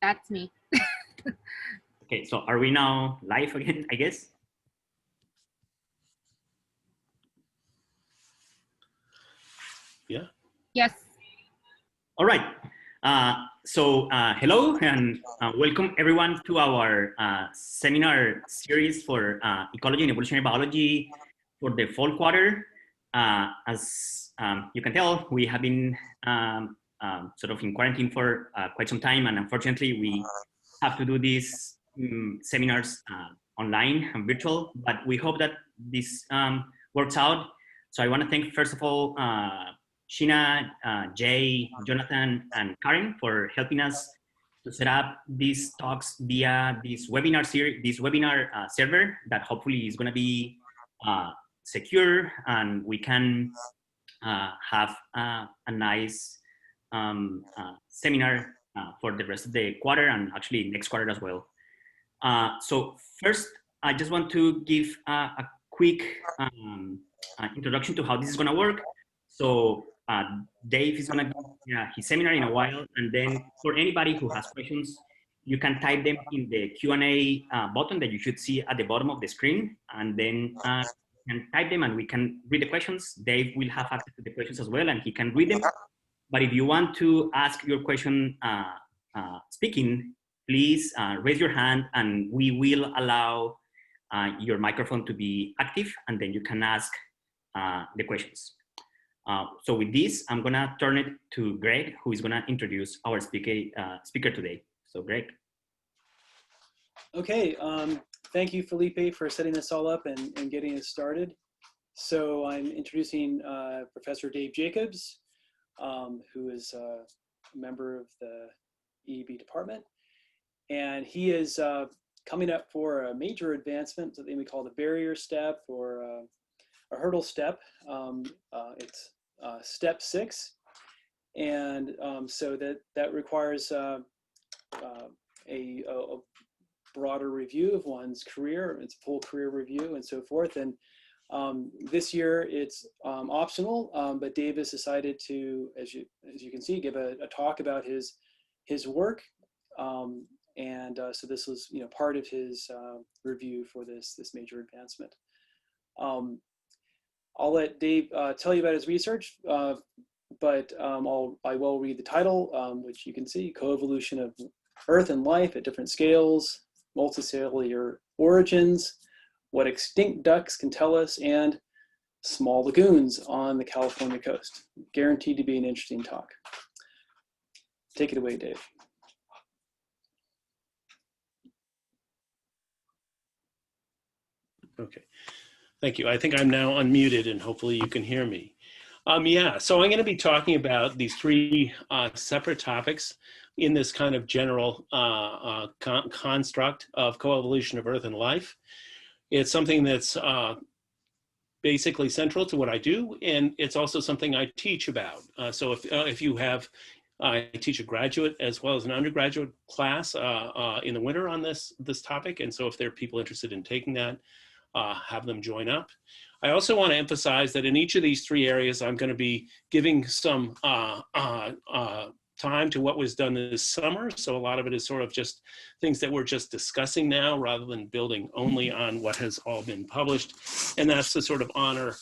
That's me. Okay, so are we now live again, I guess? Yeah. Yes. All right. Hello and welcome everyone to our seminar series for ecology and evolutionary biology for the fall quarter. As you can tell, we have been sort of in quarantine for quite some time, and unfortunately we have to do these seminars online and virtual, but we hope that this works out. So I want to thank, first of all, Sheena, Jay, Jonathan, and Karen for helping us to set up these talks via this webinar series, this webinar server that hopefully is going to be secure, and we can have a nice seminar for the rest of the quarter and actually next quarter as well. So first, I just want to give a quick introduction to how this is going to work. So Dave is going to give his seminar in a while, and then for anybody who has questions, you can type them in the Q&A button that you should see at the bottom of the screen, and then you can type them and we can read the questions. Dave will have access to the questions as well, and he can read them. But if you want to ask your question speaking, please raise your hand and we will allow your microphone to be active, and then you can ask the questions. So with this, I'm gonna turn it to Greg, who is gonna introduce our speaker today. So Greg. Okay, thank you, Felipe, for setting this all up and getting us started. So I'm introducing Professor Dave Jacobs, who is a member of the EEB department. And he is coming up for a major advancement, something we call the barrier step or a hurdle step. It's step 6. And so that requires a broader review of one's career, its full career review and so forth. And this year it's optional, but Dave has decided to, as you can see, give a talk about his work. So this was, part of his review for this major advancement. I'll let Dave tell you about his research, but I will read the title, which you can see: Coevolution of Earth and Life at Different Scales, Multicellular Origins, What Extinct Ducks Can Tell Us, and Small Lagoons on the California Coast. Guaranteed to be an interesting talk. Take it away, Dave. Okay, thank you. I think I'm now unmuted and hopefully you can hear me. Yeah, so I'm going to be talking about these 3 separate topics in this kind of general construct of coevolution of Earth and life. It's something that's basically central to what I do, and it's also something I teach about. So if you have, I teach a graduate as well as an undergraduate class in the winter on this topic, and so if there are people interested in taking that, have them join up. I also want to emphasize that in each of these 3 areas, I'm going to be giving some time to what was done this summer. So a lot of it is sort of just things that we're just discussing now rather than building only on what has all been published. And that's to sort of honor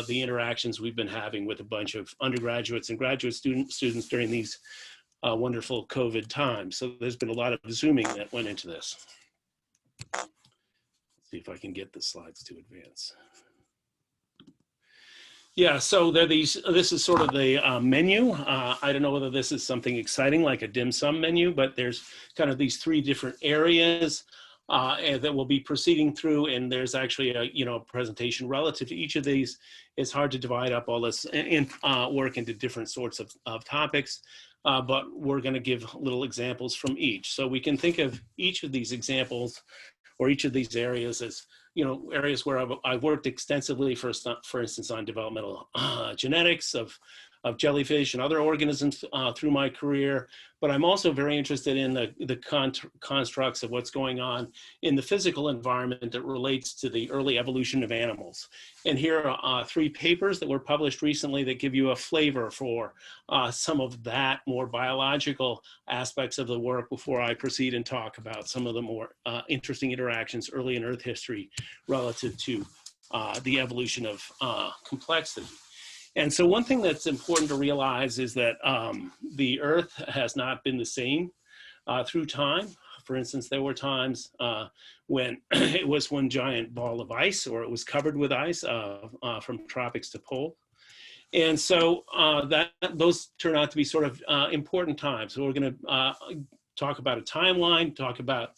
the interactions we've been having with a bunch of undergraduates and graduate students during these wonderful COVID times. So there's been a lot of Zooming that went into this. See if I can get the slides to advance. Yeah, so this is sort of the menu. I don't know whether this is something exciting like a dim sum menu, but there's kind of these 3 different areas and that we'll be proceeding through, and there's actually a presentation relative to each of these. It's hard to divide up all this and work into different sorts of topics, but we're going to give little examples from each. So we can think of each of these examples or each of these areas as areas where I've worked extensively, for instance, on developmental genetics of of jellyfish and other organisms through my career, but I'm also very interested in the constructs of what's going on in the physical environment that relates to the early evolution of animals. And here are 3 papers that were published recently that give you a flavor for some of that more biological aspects of the work before I proceed and talk about some of the more interesting interactions early in Earth history relative to the evolution of complexity. And so one thing that's important to realize is that the Earth has not been the same through time. For instance, there were times when it was one giant ball of ice, or it was covered with ice from tropics to pole. And so those turn out to be sort of important times. So we're going to talk about a timeline, talk about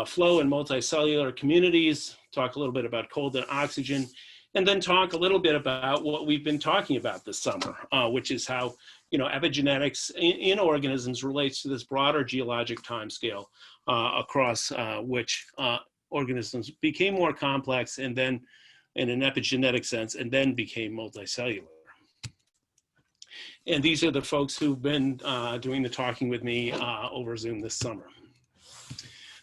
flow in multicellular communities, talk a little bit about cold and oxygen, and then talk a little bit about what we've been talking about this summer, which is how epigenetics in organisms relates to this broader geologic timescale across which organisms became more complex, and then in an epigenetic sense, and then became multicellular. And these are the folks who've been doing the talking with me over Zoom this summer.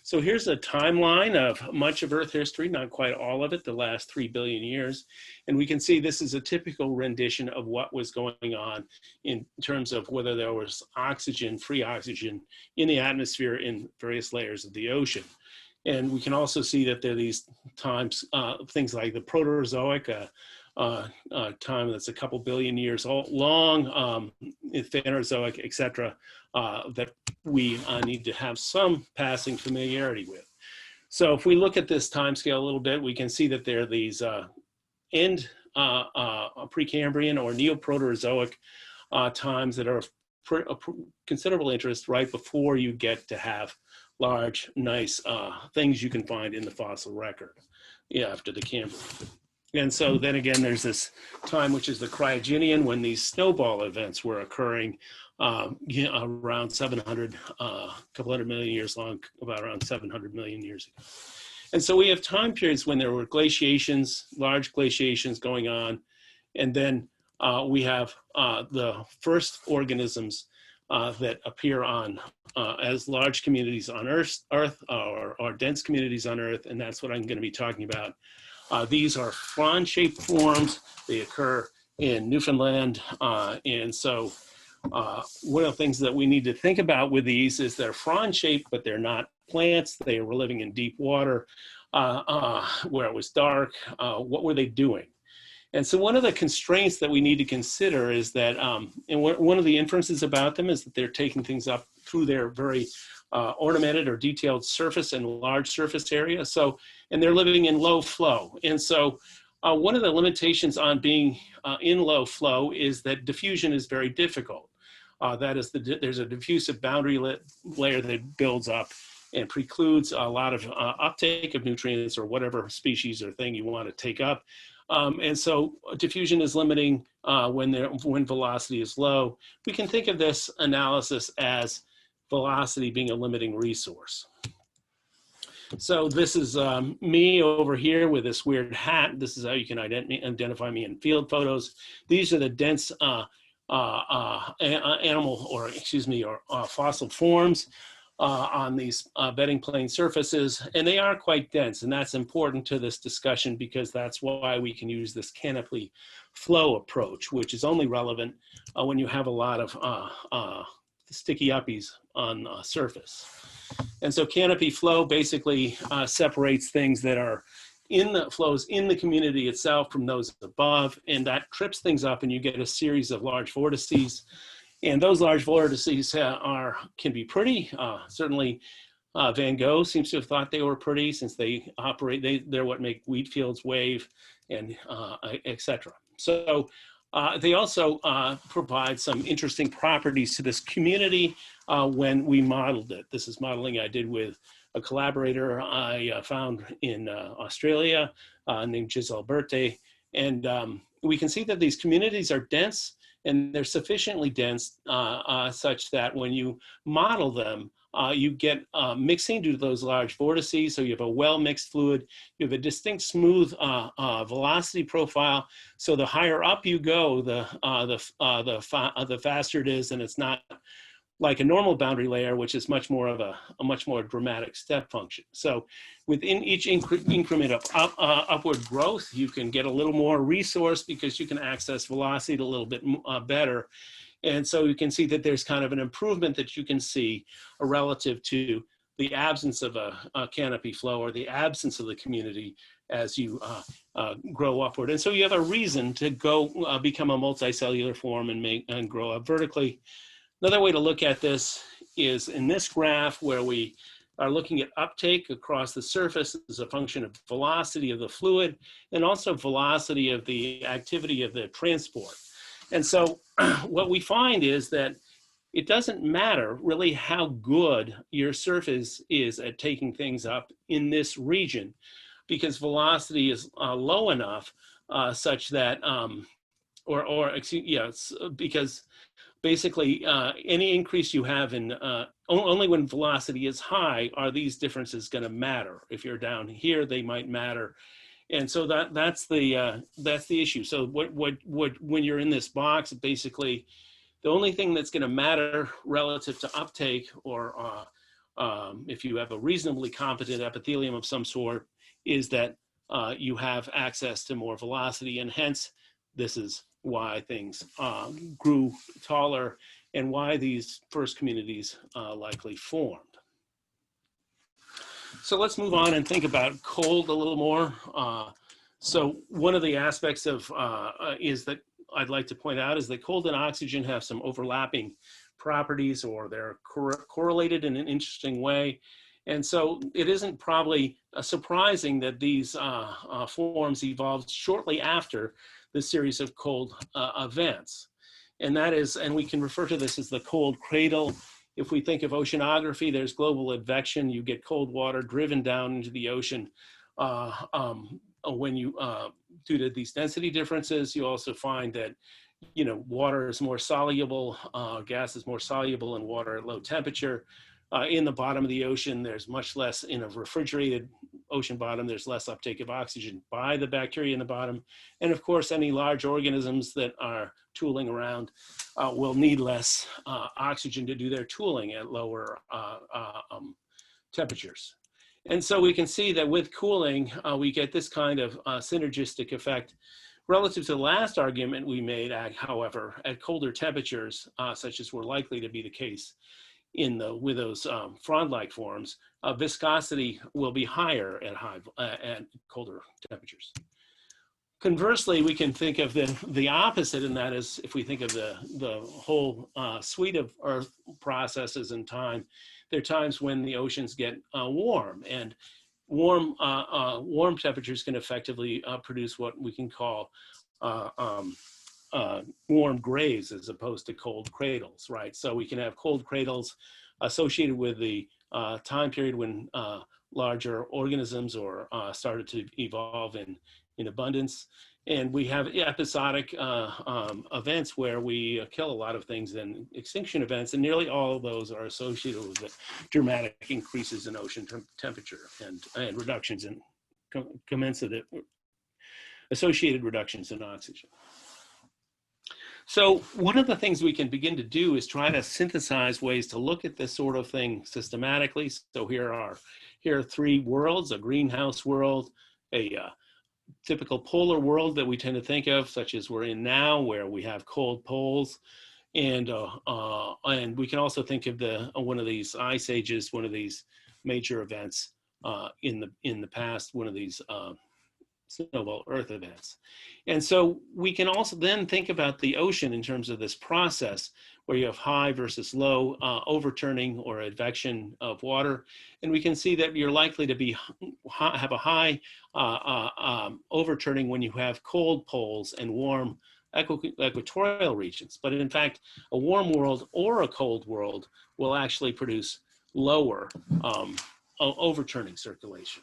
So here's a timeline of much of Earth history, not quite all of it, the last 3 billion years. And we can see this is a typical rendition of what was going on in terms of whether there was oxygen, free oxygen in the atmosphere in various layers of the ocean. And we can also see that there are these times, things like the Proterozoic, time that's a couple billion years long, Phanerozoic, et cetera, that we need to have some passing familiarity with. So if we look at this time scale a little bit, we can see that there are these end Precambrian or Neoproterozoic times that are of considerable interest right before you get to have large, nice things you can find in the fossil record after the Cambrian. And so then again, there's this time, which is the Cryogenian, when these snowball events were occurring around 700, a couple hundred million years long, about around 700 million years ago. And so we have time periods when there were glaciations, large glaciations going on. And then we have the first organisms that appear on as large communities on Earth or dense communities on Earth. And that's what I'm going to be talking about. These are frond-shaped forms. They occur in Newfoundland. And so one of the things that we need to think about with these is they're frond-shaped, but they're not plants. They were living in deep water where it was dark. What were they doing? And so one of the constraints that we need to consider is that, and one of the inferences about them is that they're taking things up through their very ornamented or detailed surface and large surface area. So, and they're living in low flow. And so one of the limitations on being in low flow is that diffusion is very difficult. That is, there's a diffusive boundary layer that builds up and precludes a lot of uptake of nutrients or whatever species or thing you want to take up. And so diffusion is limiting when velocity is low. We can think of this analysis as velocity being a limiting resource. So this is me over here with this weird hat. This is how you can identify me in field photos. These are the dense animal, or excuse me, or fossil forms on these bedding plane surfaces, and they are quite dense, and that's important to this discussion because that's why we can use this canopy flow approach, which is only relevant when you have a lot of sticky uppies on surface. And so canopy flow basically separates things that are in the flows in the community itself from those above, and that trips things up and you get a series of large vortices. And those large vortices can be pretty. Certainly Van Gogh seems to have thought they were pretty since they operate, they're what make wheat fields wave, and et cetera. So they also provide some interesting properties to this community when we modeled it. This is modeling I did with a collaborator I found in Australia named Giselle Berthe. And we can see that these communities are dense, and they're sufficiently dense such that when you model them, you get mixing due to those large vortices. So you have a well-mixed fluid. You have a distinct smooth velocity profile. So the higher up you go, the faster it is, and it's not like a normal boundary layer, which is much more of a much more dramatic step function. So within each increment of upward growth, you can get a little more resource because you can access velocity a little bit better. And so you can see that there's kind of an improvement that you can see relative to the absence of a canopy flow or the absence of the community as you grow upward. And so you have a reason to go become a multicellular form and grow up vertically. Another way to look at this is in this graph where we are looking at uptake across the surface as a function of velocity of the fluid and also velocity of the activity of the transport. And so what we find is that it doesn't matter really how good your surface is at taking things up in this region, because velocity is low enough such that, because basically any increase you have in, only when velocity is high are these differences going to matter. If you're down here, they might matter. And so that's the issue. So when you're in this box, basically, the only thing that's going to matter relative to uptake, or if you have a reasonably competent epithelium of some sort, is that you have access to more velocity, and hence this is why things grew taller and why these first communities likely formed. So let's move on and think about cold a little more. So one of the aspects of is that I'd like to point out is that cold and oxygen have some overlapping properties, or they're correlated in an interesting way. And so it isn't probably surprising that these forms evolved shortly after the series of cold events. And that is, and we can refer to this as the cold cradle. If we think of oceanography, there's global advection. You get cold water driven down into the ocean when you, due to these density differences. You also find that, you know, water is more soluble, gas is more soluble in water at low temperature. In the bottom of the ocean, there's much less, in a refrigerated ocean bottom, there's less uptake of oxygen by the bacteria in the bottom. And of course, any large organisms that are tooling around will need less oxygen to do their tooling at lower temperatures. And so we can see that with cooling, we get this kind of synergistic effect. Relative to the last argument we made, however, at colder temperatures, such as were likely to be the case with those frond-like forms, viscosity will be higher at colder temperatures. Conversely, we can think of the opposite, and that is if we think of the whole suite of Earth processes in time, there are times when the oceans get warm, and warm temperatures can effectively produce what we can call warm graves as opposed to cold cradles, right? So we can have cold cradles associated with the time period when larger organisms started to evolve in abundance. And we have episodic events where we kill a lot of things, and extinction events, and nearly all of those are associated with the dramatic increases in ocean temperature and reductions in commensurate associated reductions in oxygen. So one of the things we can begin to do is try to synthesize ways to look at this sort of thing systematically. So here are three worlds: a greenhouse world, a typical polar world that we tend to think of, such as we're in now, where we have cold poles, and we can also think of one of these ice ages, one of these major events in the past, one of these snowball Earth events. And so we can also then think about the ocean in terms of this process where you have high versus low overturning or advection of water. And we can see that you're likely to have a high overturning when you have cold poles and warm equatorial regions. But in fact, a warm world or a cold world will actually produce lower overturning circulation.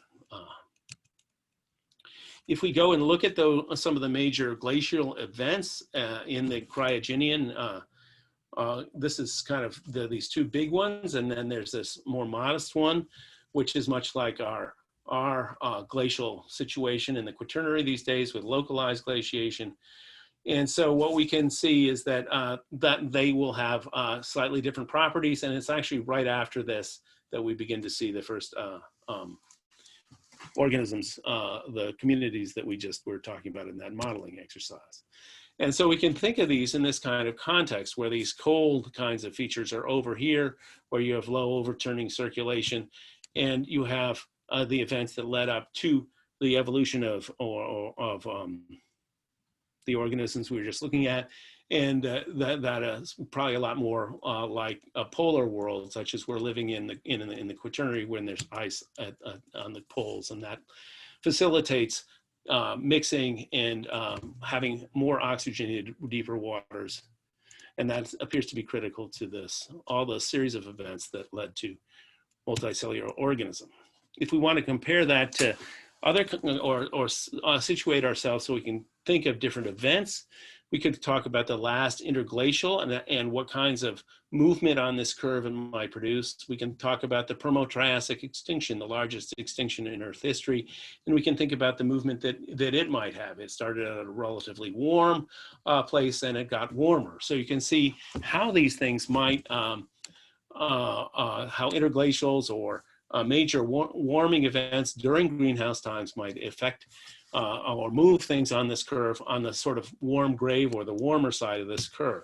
If we go and look at some of the major glacial events in the Cryogenian this is kind of these two big ones, and then there's this more modest one, which is much like our glacial situation in the Quaternary these days with localized glaciation. And so what we can see is that that they will have slightly different properties, and it's actually right after this that we begin to see the first organisms, the communities that we just were talking about in that modeling exercise. And so we can think of these in this kind of context where these cold kinds of features are over here, where you have low overturning circulation, and you have the events that led up to the evolution of the organisms we were just looking at. And that is probably a lot more like a polar world, such as we're living in the Quaternary when there's ice on the poles, and that facilitates mixing and having more oxygenated deeper waters. And that appears to be critical to all the series of events that led to multicellular organism. If we want to compare that to other, or situate ourselves so we can think of different events, we could talk about the last interglacial and what kinds of movement on this curve it might produce. We can talk about the Permo-Triassic extinction, the largest extinction in Earth history, and we can think about the movement that it might have. It started at a relatively warm place and it got warmer. So you can see how these things might, how interglacials or major warming events during greenhouse times might affect or move things on this curve on the sort of warm grave or the warmer side of this curve.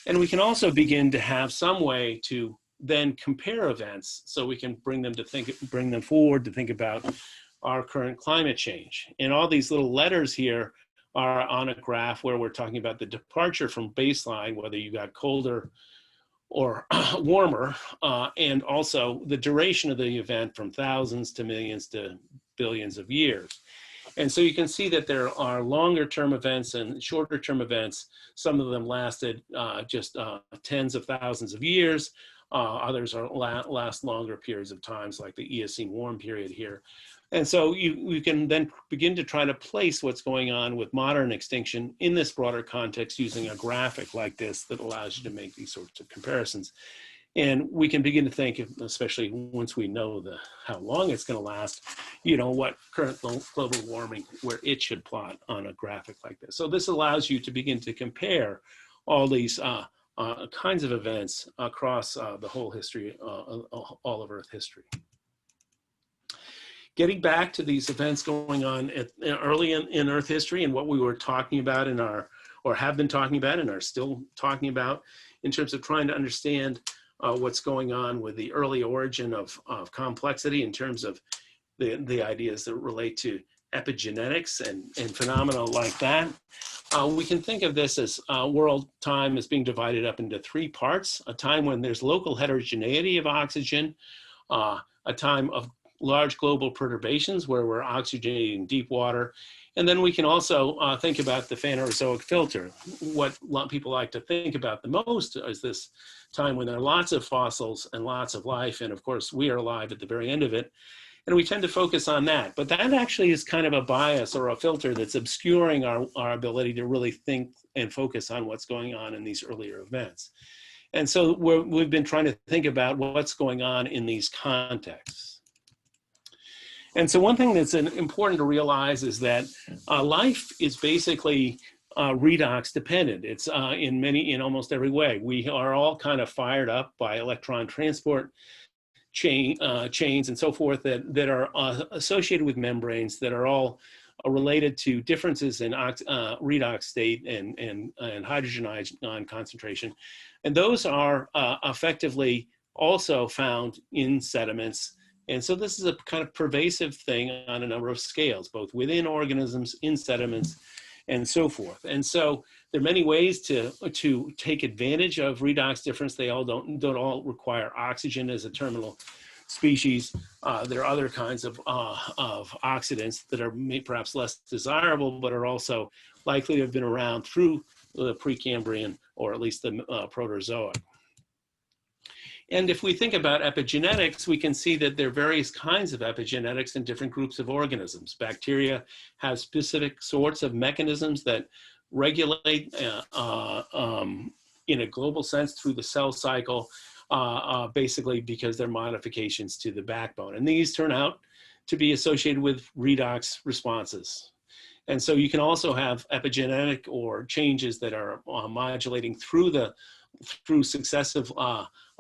And we can also begin to have some way to then compare events so we can bring them forward to think about our current climate change. And all these little letters here are on a graph where we're talking about the departure from baseline, whether you got colder or warmer, and also the duration of the event from thousands to millions to billions of years. And so you can see that there are longer term events and shorter term events. Some of them lasted just tens of thousands of years. Others last longer periods of times, like the Eocene warm period here. And so you can then begin to try to place what's going on with modern extinction in this broader context using a graphic like this that allows you to make these sorts of comparisons. And we can begin to think, especially once we know how long it's going to last, what current global warming, where it should plot on a graphic like this. So this allows you to begin to compare all these kinds of events across the whole history, all of Earth history. Getting back to these events going on early in Earth history and what we were talking about or have been talking about and are still talking about in terms of trying to understand what's going on with the early origin of complexity in terms of the ideas that relate to epigenetics and phenomena like that. We can think of this as world time as being divided up into three parts: a time when there's local heterogeneity of oxygen, a time of large global perturbations where we're oxygenating deep water. And then we can also think about the Phanerozoic filter. What a lot of people like to think about the most is this time when there are lots of fossils and lots of life. And of course, we are alive at the very end of it. And we tend to focus on that. But that actually is kind of a bias or a filter that's obscuring our ability to really think and focus on what's going on in these earlier events. And so we've been trying to think about what's going on in these contexts. And so one thing that's important to realize is that life is basically redox dependent. It's in almost every way. We are all kind of fired up by electron transport chains and so forth that are associated with membranes that are all related to differences in redox state and hydrogen ion concentration. And those are effectively also found in sediments. And so this is a kind of pervasive thing on a number of scales, both within organisms, in sediments, and so forth. And so there are many ways to take advantage of redox difference. They all don't all require oxygen as a terminal species. There are other kinds of oxidants that are perhaps less desirable, but are also likely to have been around through the Precambrian, or at least the Proterozoic. And if we think about epigenetics, we can see that there are various kinds of epigenetics in different groups of organisms. Bacteria have specific sorts of mechanisms that regulate in a global sense through the cell cycle, basically because they're modifications to the backbone. And these turn out to be associated with redox responses. And so you can also have epigenetic or changes that are modulating through successive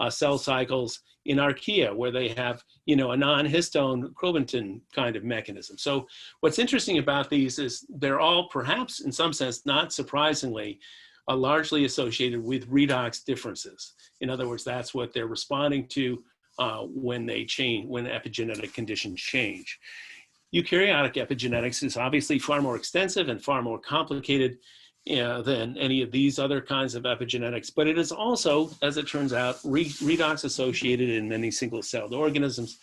cell cycles in archaea, where they have, a non-histone chromatin kind of mechanism. So what's interesting about these is they're all, perhaps in some sense, not surprisingly, largely associated with redox differences. In other words, that's what they're responding to when they change, when epigenetic conditions change. Eukaryotic epigenetics is obviously far more extensive and far more complicated than any of these other kinds of epigenetics, but it is also, as it turns out, redox associated in many single-celled organisms.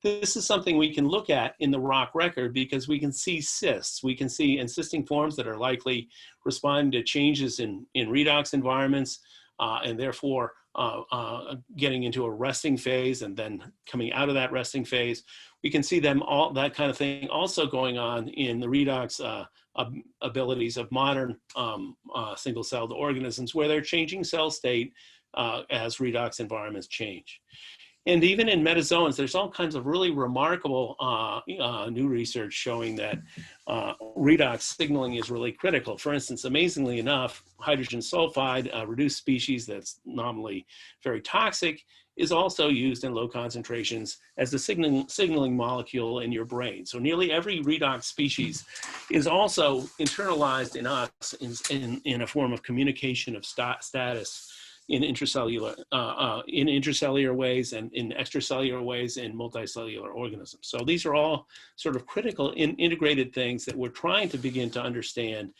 This is something we can look at in the rock record because we can see cysts. We can see encysting forms that are likely responding to changes in redox environments and therefore getting into a resting phase and then coming out of that resting phase. We can see that kind of thing also going on in the redox abilities of modern single-celled organisms, where they're changing cell state as redox environments change. And even in metazoans, there's all kinds of really remarkable new research showing that redox signaling is really critical. For instance, amazingly enough, hydrogen sulfide, a reduced species that's nominally very toxic, is also used in low concentrations as the signaling molecule in your brain. So nearly every redox species is also internalized in us in a form of communication of status in intracellular ways and in extracellular ways in multicellular organisms. So these are all sort of critical integrated things that we're trying to begin to understand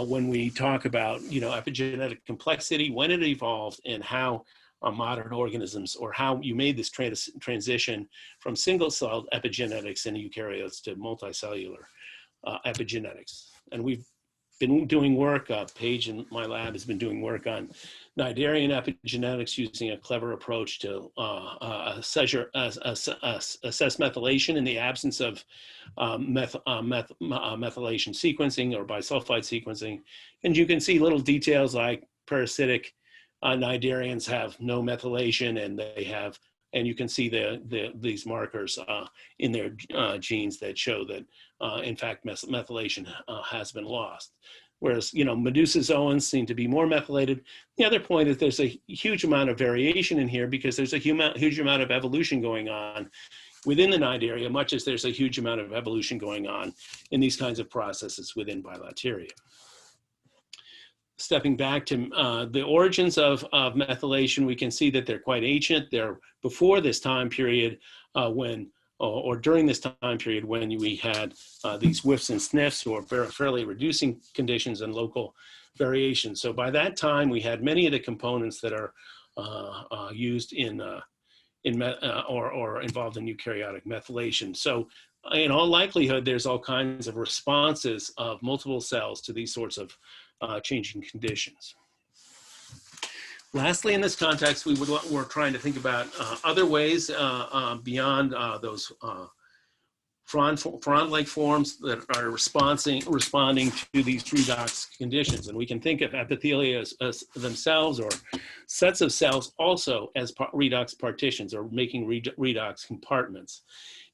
when we talk about, epigenetic complexity, when it evolved, and how modern organisms, or how you made this transition from single-celled epigenetics in eukaryotes to multicellular epigenetics. And we've been doing work, Paige in my lab has been doing work on Cnidarian epigenetics using a clever approach to assess methylation in the absence of methylation sequencing or bisulfite sequencing. And you can see little details like parasitic Cnidarians have no methylation, and you can see these markers in their genes that show that, in fact, methylation has been lost. Whereas, medusozoans seem to be more methylated. The other point is there's a huge amount of variation in here because there's a huge amount of evolution going on within the Cnidaria, much as there's a huge amount of evolution going on in these kinds of processes within Bilateria. Stepping back to the origins of methylation, we can see that they're quite ancient. They're before this time period or during this time period when we had these whiffs and sniffs, or fairly reducing conditions and local variations. So by that time, we had many of the components that are used or involved in eukaryotic methylation. So in all likelihood, there's all kinds of responses of multiple cells to these sorts of changing conditions. Lastly, in this context, we're trying to think about other ways beyond those frond-like forms that are responding to these redox conditions. And we can think of epithelia as themselves, or sets of cells also, as redox partitions, or making redox compartments.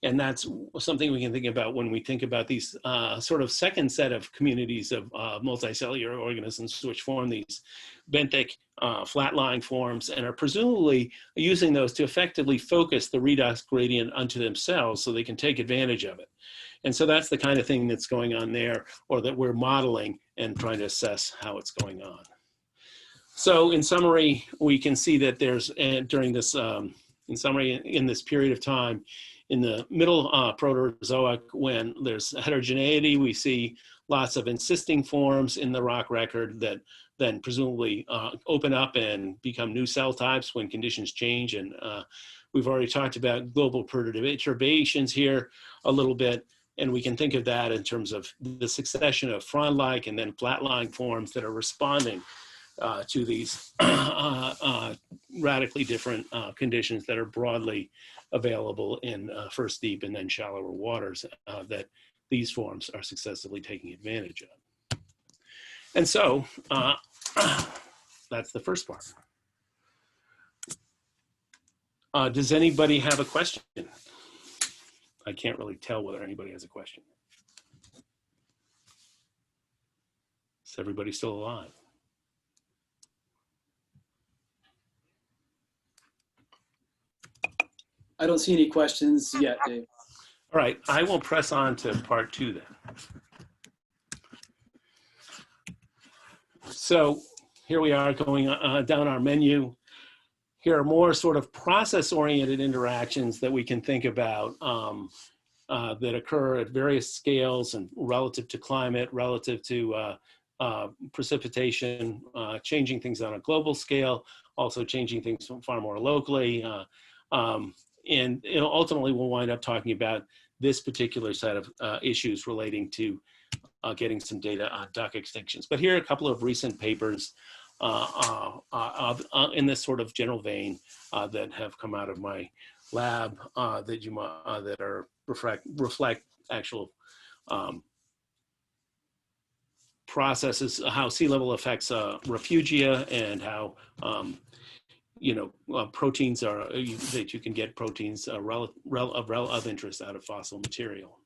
And that's something we can think about when we think about these sort of second set of communities of multicellular organisms, which form these benthic flat-lying forms and are presumably using those to effectively focus the redox gradient onto themselves so they can take advantage of it. And so that's the kind of thing that's going on there, or that we're modeling and trying to assess how it's going on. So in summary, we can see that there's, during this, in summary, in this period of time, in the middle Proterozoic, when there's heterogeneity, we see lots of encysting forms in the rock record that then presumably open up and become new cell types when conditions change. And we've already talked about global perturbations here a little bit, and we can think of that in terms of the succession of frond-like and then flat-lying forms that are responding to these radically different conditions that are broadly available in first deep and then shallower waters that these forms are successively taking advantage of. And so that's the first part. Does anybody have a question? I can't really tell whether anybody has a question. Is everybody still alive? I don't see any questions yet, Dave. All right, I will press on to part 2 then. So here we are going down our menu. Here are more sort of process-oriented interactions that we can think about that occur at various scales and relative to climate, relative to precipitation, changing things on a global scale, also changing things far more locally. And ultimately we'll wind up talking about this particular set of issues relating to getting some data on duck extinctions. But here are a couple of recent papers in this sort of general vein that have come out of my lab that are reflect actual processes, how sea level affects refugia, and how proteins are that you can get proteins of interest out of fossil material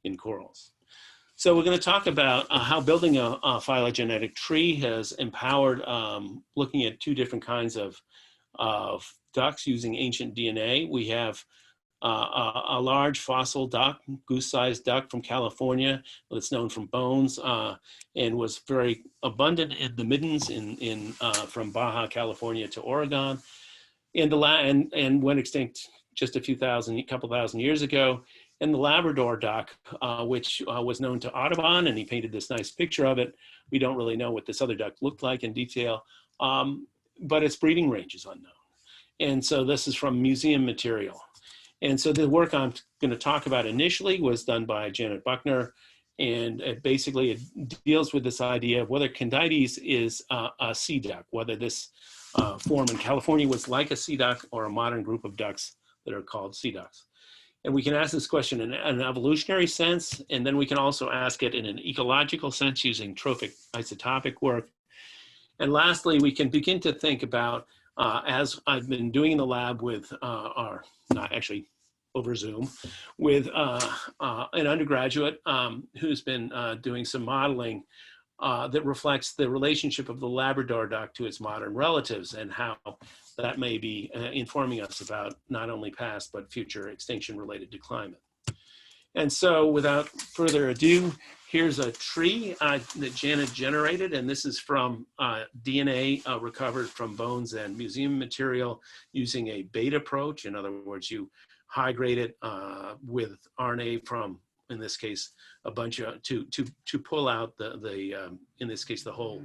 in corals. So we're going to talk about how building a phylogenetic tree has empowered looking at 2 different kinds of ducks using ancient DNA. We have a large fossil duck, goose-sized duck from California that's known from bones and was very abundant in the middens from Baja California to Oregon, and went extinct just a couple thousand years ago. And the Labrador duck, which was known to Audubon, and he painted this nice picture of it. We don't really know what this other duck looked like in detail, but its breeding range is unknown. And so this is from museum material. And so the work I'm going to talk about initially was done by Janet Buckner, and it deals with this idea of whether Candides is a sea duck, whether this form in California was like a sea duck or a modern group of ducks that are called sea ducks. And we can ask this question in an evolutionary sense, and then we can also ask it in an ecological sense using trophic isotopic work. And lastly, we can begin to think about, as I've been doing in the lab with over Zoom, with an undergraduate who's been doing some modeling that reflects the relationship of the Labrador duck to its modern relatives, and how that may be informing us about not only past but future extinction related to climate. And so without further ado, here's a tree that Janet generated, and this is from DNA recovered from bones and museum material using a bait approach. In other words, you high grade it with RNA from, in this case, a bunch of, to pull out in this case, the whole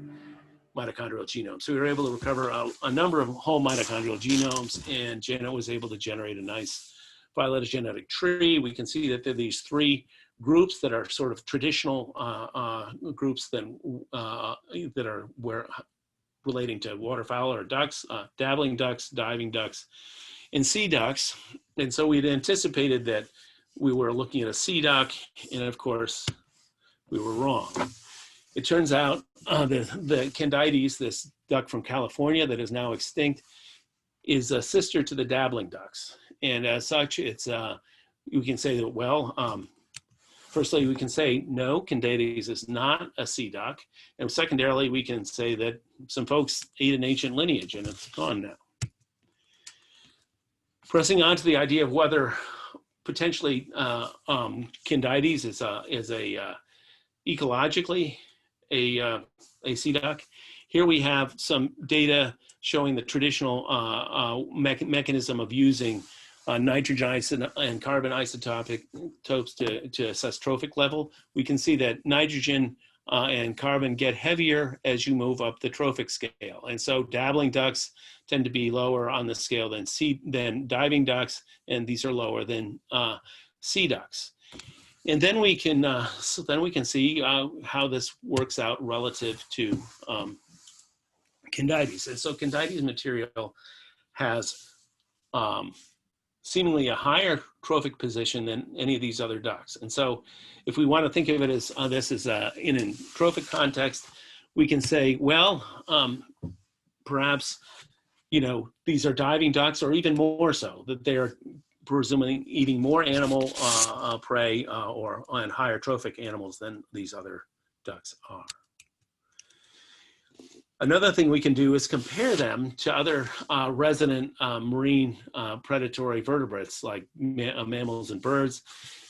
mitochondrial genome. So we were able to recover a number of whole mitochondrial genomes, and Janet was able to generate a nice phylogenetic tree. We can see that there are these 3 groups that are sort of traditional groups that are relating to waterfowl or ducks, dabbling ducks, diving ducks, and sea ducks. And so we'd anticipated that we were looking at a sea duck, and of course, we were wrong. It turns out the Candides, this duck from California that is now extinct, is a sister to the dabbling ducks. And as such, it's you can say that, well, firstly, we can say, no, Candides is not a sea duck. And secondarily, we can say that some folks ate an ancient lineage and it's gone now. Pressing on to the idea of whether potentially Candides is ecologically a sea duck. Here we have some data showing the traditional mechanism of using nitrogen and carbon isotopes to assess trophic level. We can see that nitrogen and carbon get heavier as you move up the trophic scale. And so dabbling ducks tend to be lower on the scale than diving ducks, and these are lower than sea ducks. And then we can see how this works out relative to Candides. And so Candides material has seemingly a higher trophic position than any of these other ducks. And so if we want to think of it as this is in a trophic context, we can say, well, perhaps, you know, these are diving ducks, or even more so, that they are presumably eating more animal prey and higher trophic animals than these other ducks are. Another thing we can do is compare them to other resident marine predatory vertebrates like mammals and birds.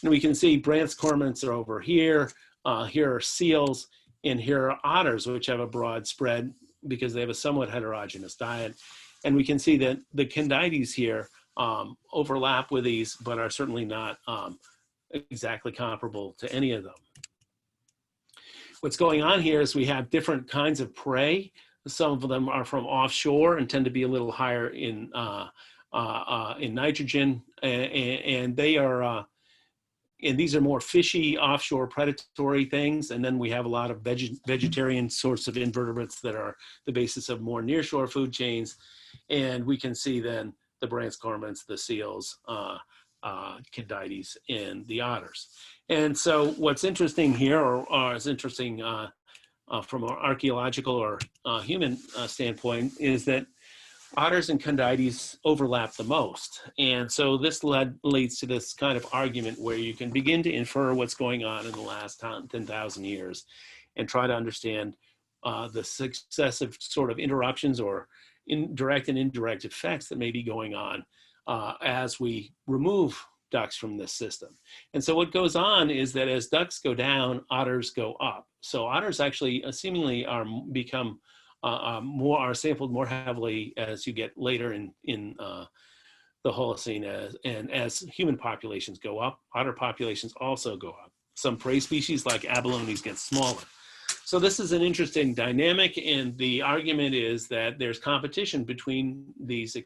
And we can see Brandt's cormorants are over here. Here are seals, and here are otters, which have a broad spread because they have a somewhat heterogeneous diet. And we can see that the Candides here overlap with these, but are certainly not exactly comparable to any of them. What's going on here is we have different kinds of prey. Some of them are from offshore and tend to be a little higher in nitrogen, and they are, and these are more fishy offshore predatory things. And then we have a lot of vegetarian sorts of invertebrates that are the basis of more nearshore food chains. And we can see then the Brandt's cormorants, the seals, Candides, and the otters. And so what's interesting here, or is interesting from an archaeological or human standpoint, is that otters and Candides overlap the most. And so this leads to this kind of argument where you can begin to infer what's going on in the last 10,000 years and try to understand the successive sort of interruptions or direct and indirect effects that may be going on as we remove ducks from this system. And so what goes on is that as ducks go down, otters go up. So otters actually seemingly are sampled more heavily as you get later in the Holocene, and as human populations go up, otter populations also go up. Some prey species like abalones get smaller. So this is an interesting dynamic, and the argument is that there's competition between these,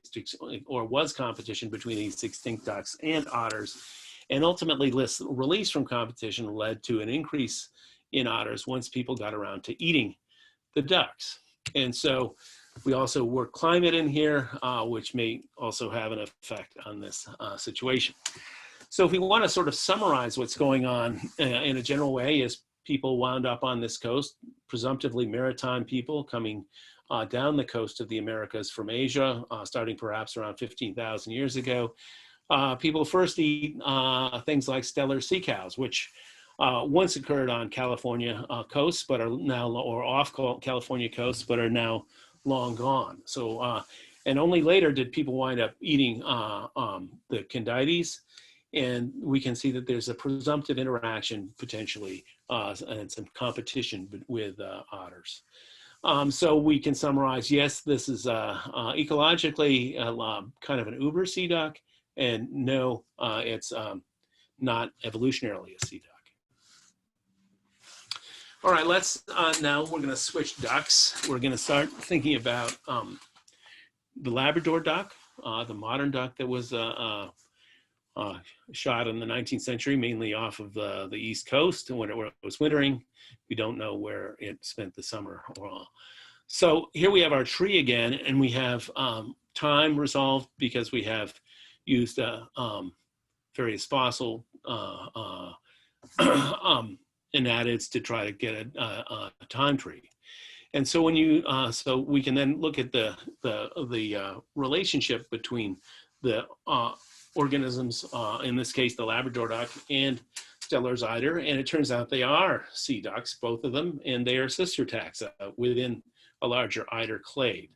or was competition between these extinct ducks and otters, and ultimately this release from competition led to an increase in otters once people got around to eating the ducks. And so we also work climate in here, which may also have an effect on this situation. So if we want to sort of summarize what's going on in a general way, is people wound up on this coast, presumptively maritime people coming down the coast of the Americas from Asia, starting perhaps around 15,000 years ago. People first eat things like stellar sea cows, which once occurred on California coasts, but are now, or off California coasts, but are now long gone. So, and only later did people wind up eating the Candides. And we can see that there's a presumptive interaction potentially and some competition with otters. So we can summarize, yes, this is ecologically kind of an uber sea duck, and no, it's not evolutionarily a sea duck. All right, let's now we're going to switch ducks. We're going to start thinking about the Labrador duck, the modern duck that was shot in the 19th century, mainly off of the East Coast, and when it was wintering. We don't know where it spent the summer. So here we have our tree again, and we have time resolved because we have used various fossil anatids to try to get a time tree. And so when you, so we can then look at the relationship between the organisms, in this case, the Labrador duck and Stellar's eider, and it turns out they are sea ducks, both of them, and they are sister taxa within a larger eider clade.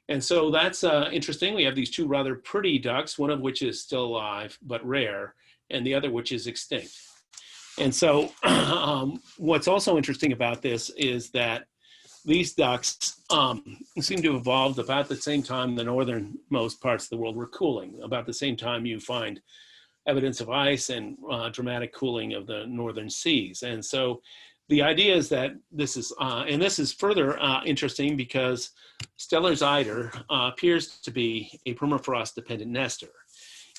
And so that's interesting. We have these two rather pretty ducks, one of which is still alive but rare, and the other which is extinct. And so what's also interesting about this is that these ducks seem to have evolved about the same time the northernmost parts of the world were cooling, about the same time you find evidence of ice and dramatic cooling of the northern seas. And so the idea is that this is, and this is further interesting because Stellar's eider appears to be a permafrost dependent nester.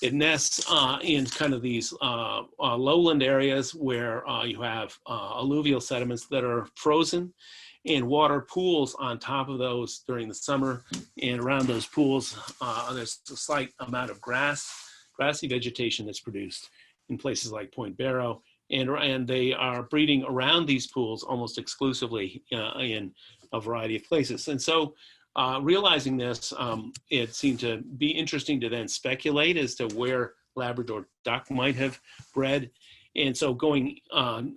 It nests in kind of these lowland areas where you have alluvial sediments that are frozen, and water pools on top of those during the summer. And around those pools, there's a slight amount of grassy vegetation that's produced in places like Point Barrow. And they are breeding around these pools almost exclusively in a variety of places. And so realizing this, it seemed to be interesting to then speculate as to where Labrador duck might have bred. And so going on,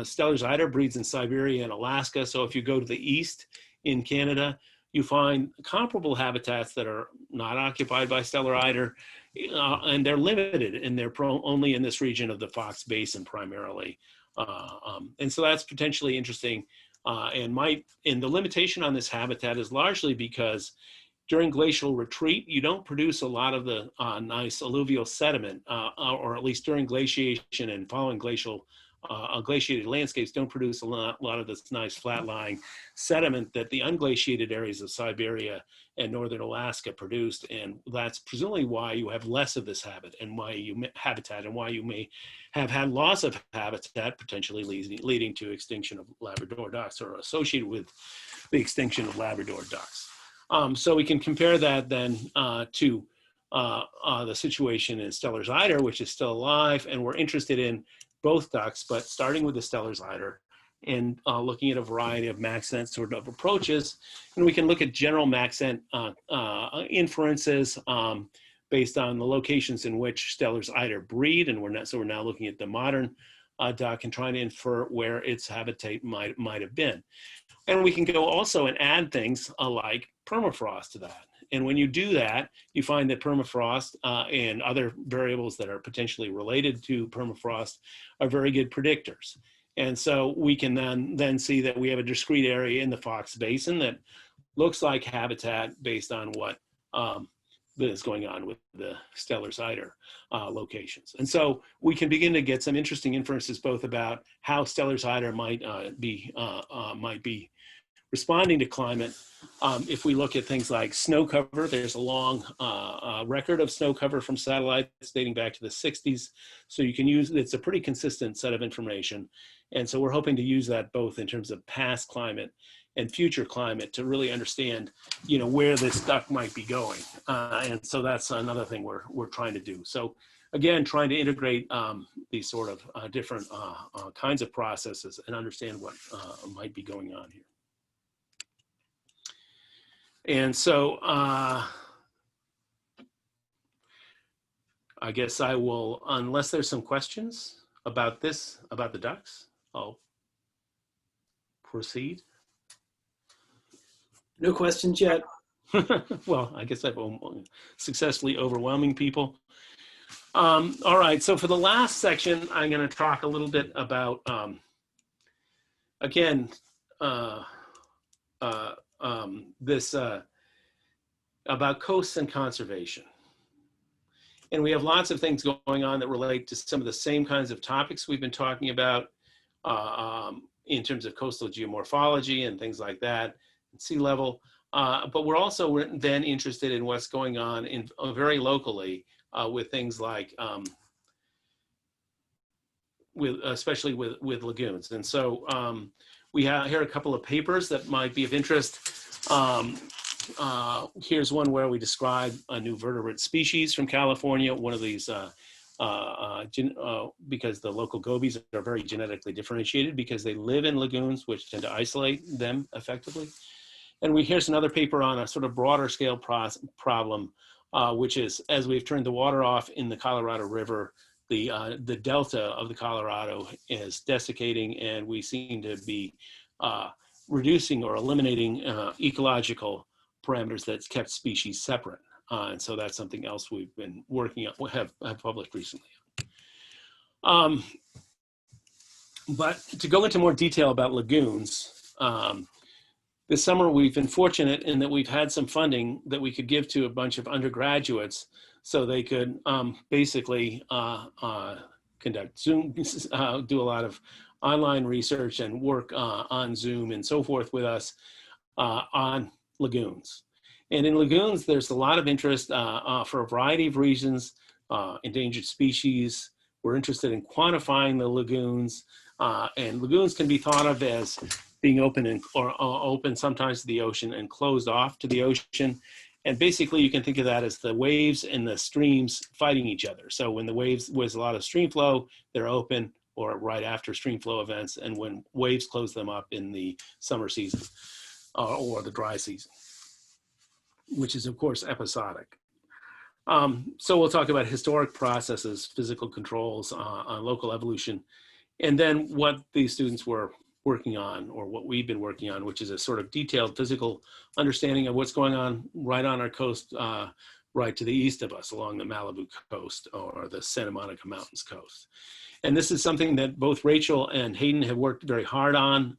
Steller's eider breeds in Siberia and Alaska. So if you go to the east in Canada, you find comparable habitats that are not occupied by Stellar eider, and they're limited, and they're only in this region of the Fox Basin primarily. And so that's potentially interesting. And the limitation on this habitat is largely because during glacial retreat, you don't produce a lot of the nice alluvial sediment, or at least during glaciation and following glaciated landscapes don't produce a lot of this nice flat-lying sediment that the unglaciated areas of Siberia and northern Alaska produced. And that's presumably why you have less of this habitat and why you may have had loss of habitat, potentially leading to extinction of Labrador ducks, or associated with the extinction of Labrador ducks. So we can compare that then to the situation in Steller's eider, which is still alive, and we're interested in both ducks, but starting with the Steller's eider and looking at a variety of maxent sort of approaches. And we can look at general maxent inferences based on the locations in which Steller's eider breed, and we're now looking at the modern duck and trying to infer where its habitat might have been. And we can go also and add things like permafrost to that. And when you do that, you find that permafrost and other variables that are potentially related to permafrost are very good predictors. And so we can then see that we have a discrete area in the Fox Basin that looks like habitat based on what is going on with the Steller's eider locations. And so we can begin to get some interesting inferences both about how Steller's eider might be responding to climate. If we look at things like snow cover, there's a long record of snow cover from satellites dating back to the 60s. So you can use, it's a pretty consistent set of information. And so we're hoping to use that both in terms of past climate and future climate to really understand, where this duck might be going. And so that's another thing we're trying to do. So again, trying to integrate these sort of different kinds of processes and understand what might be going on here. And so I guess I will, unless there's some questions about the ducks, I'll proceed. No questions yet. Well, I guess I've successfully overwhelming people. All right, so for the last section, I'm going to talk a little bit about, again, about coasts and conservation. And we have lots of things going on that relate to some of the same kinds of topics we've been talking about in terms of coastal geomorphology and things like that, and sea level. But we're also then interested in what's going on in very locally with things like, especially with lagoons. And so we have here a couple of papers that might be of interest. Here's one where we describe a new vertebrate species from California. One of these, because the local gobies are very genetically differentiated because they live in lagoons, which tend to isolate them effectively. And here's another paper on a sort of broader scale problem, which is as we've turned the water off in the Colorado River, the delta of the Colorado is desiccating, and we seem to be reducing or eliminating ecological parameters that's kept species separate. And so that's something else we've been working on, have published recently. But to go into more detail about lagoons, this summer we've been fortunate in that we've had some funding that we could give to a bunch of undergraduates so they could basically conduct Zoom, do a lot of online research and work on Zoom and so forth with us on lagoons. And in lagoons, there's a lot of interest for a variety of reasons, endangered species. We're interested in quantifying the lagoons, and lagoons can be thought of as being open or open sometimes to the ocean and closed off to the ocean. And basically you can think of that as the waves and the streams fighting each other. So when the waves, there's a lot of stream flow, they're open, or right after stream flow events, and when waves close them up in the summer season. or the dry season, which is of course episodic. So we'll talk about historic processes, physical controls, local evolution, and then what these students were working on, or what we've been working on, which is a sort of detailed physical understanding of what's going on right on our coast, right to the east of us along the Malibu coast or the Santa Monica Mountains coast. And this is something that both Rachel and Hayden have worked very hard on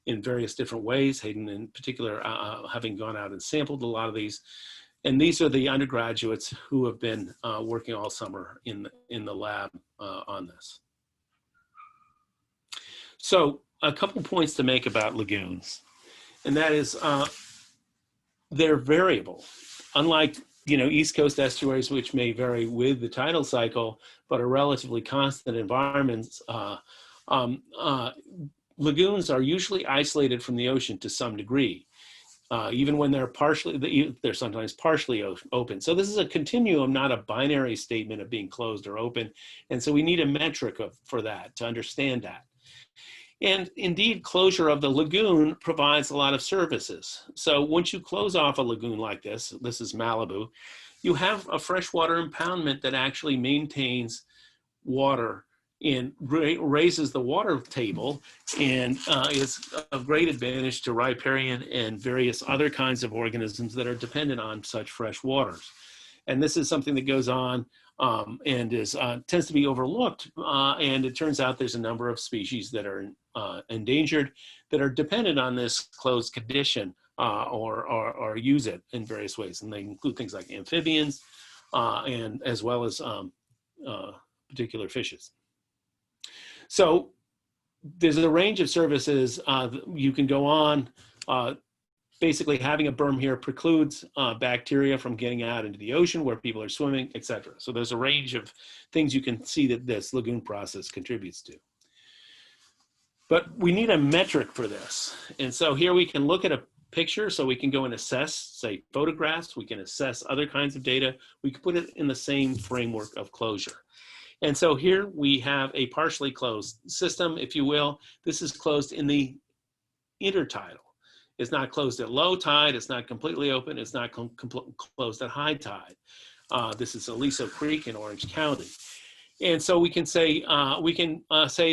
in various different ways. Hayden in particular having gone out and sampled a lot of these. And these are the undergraduates who have been working all summer in the lab on this. So a couple points to make about lagoons, and that is they're variable. Unlike East Coast estuaries, which may vary with the tidal cycle, but are relatively constant environments, lagoons are usually isolated from the ocean to some degree. Even when they're sometimes partially open. So this is a continuum, not a binary statement of being closed or open. And so we need a metric for that to understand that. And indeed, closure of the lagoon provides a lot of services. So once you close off a lagoon like this is Malibu, you have a freshwater impoundment that actually maintains water and raises the water table, and is of great advantage to riparian and various other kinds of organisms that are dependent on such fresh waters. And this is something that goes on and tends to be overlooked. And it turns out there's a number of species that are endangered that are dependent on this closed condition or use it in various ways. And they include things like amphibians and as well as particular fishes. So there's a range of services you can go on. Basically, having a berm here precludes bacteria from getting out into the ocean where people are swimming, etc. So there's a range of things you can see that this lagoon process contributes to. But we need a metric for this. And so here we can look at a picture, so we can go and assess, say, photographs. We can assess other kinds of data. We can put it in the same framework of closure. And so here we have a partially closed system, if you will. This is closed in the intertidal. It's not closed at low tide. It's not completely open. It's not closed at high tide. This is Aliso Creek in Orange County. And so we can say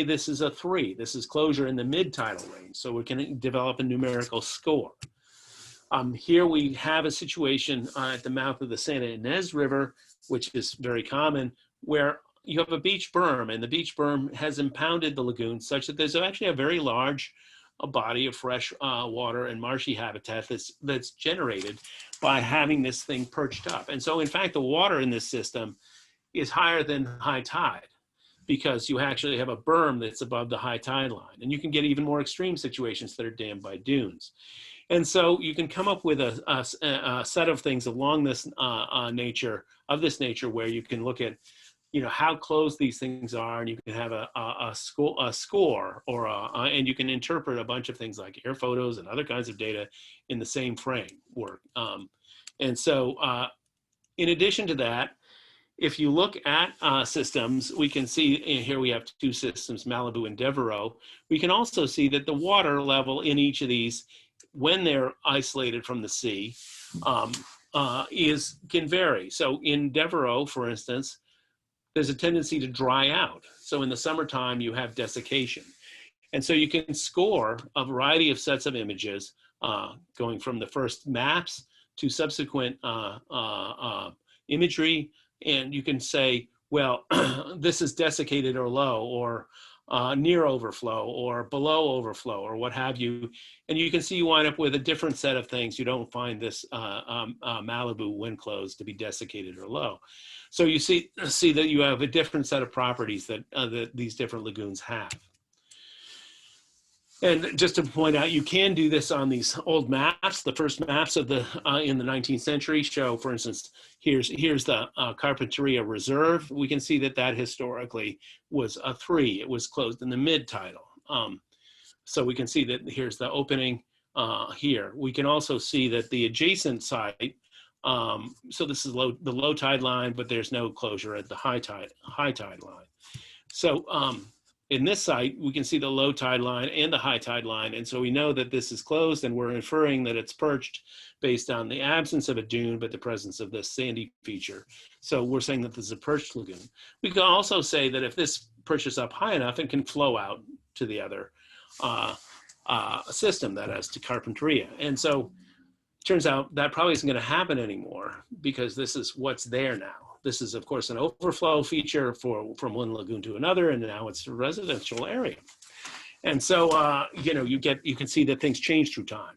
this is a 3. This is closure in the mid-tidal range. So we can develop a numerical score. Here we have a situation at the mouth of the Santa Ynez River, which is very common, where you have a beach berm, and the beach berm has impounded the lagoon such that there's actually a very large body of fresh water and marshy habitat that's generated by having this thing perched up. And so in fact, the water in this system is higher than high tide because you actually have a berm that's above the high tide line. And you can get even more extreme situations that are dammed by dunes. And so you can come up with a set of things along this nature where you can look at how close these things are, and you can have a score, or and you can interpret a bunch of things like air photos and other kinds of data in the same framework. And so in addition to that, if you look at systems, we can see here we have 2 systems, Malibu and Devereaux. We can also see that the water level in each of these, when they're isolated from the sea, can vary. So in Devereaux, for instance, there's a tendency to dry out. So in the summertime, you have desiccation. And so you can score a variety of sets of images going from the first maps to subsequent imagery. And you can say, well, this is desiccated or low, or near overflow, or below overflow, or what have you. And you can see you wind up with a different set of things. You don't find this Malibu when closed to be desiccated or low. So you see that you have a different set of properties that these different lagoons have. And just to point out, you can do this on these old maps. The first maps of in the 19th century show, for instance, here's the Carpinteria Reserve. We can see that historically was a 3. It was closed in the mid-tidal. So we can see that here's the opening here. We can also see that the adjacent site, so this is the low tide line, but there's no closure at the high tide line. So in this site, we can see the low tide line and the high tide line. And so we know that this is closed, and we're inferring that it's perched based on the absence of a dune, but the presence of this sandy feature. So we're saying that this is a perched lagoon. We can also say that if this perches up high enough, it can flow out to the other system, that is to Carpinteria. And so it turns out that probably isn't going to happen anymore, because this is what's there now. This is, of course, an overflow feature from one lagoon to another, and now it's a residential area. And so, you know, you can see that things change through time.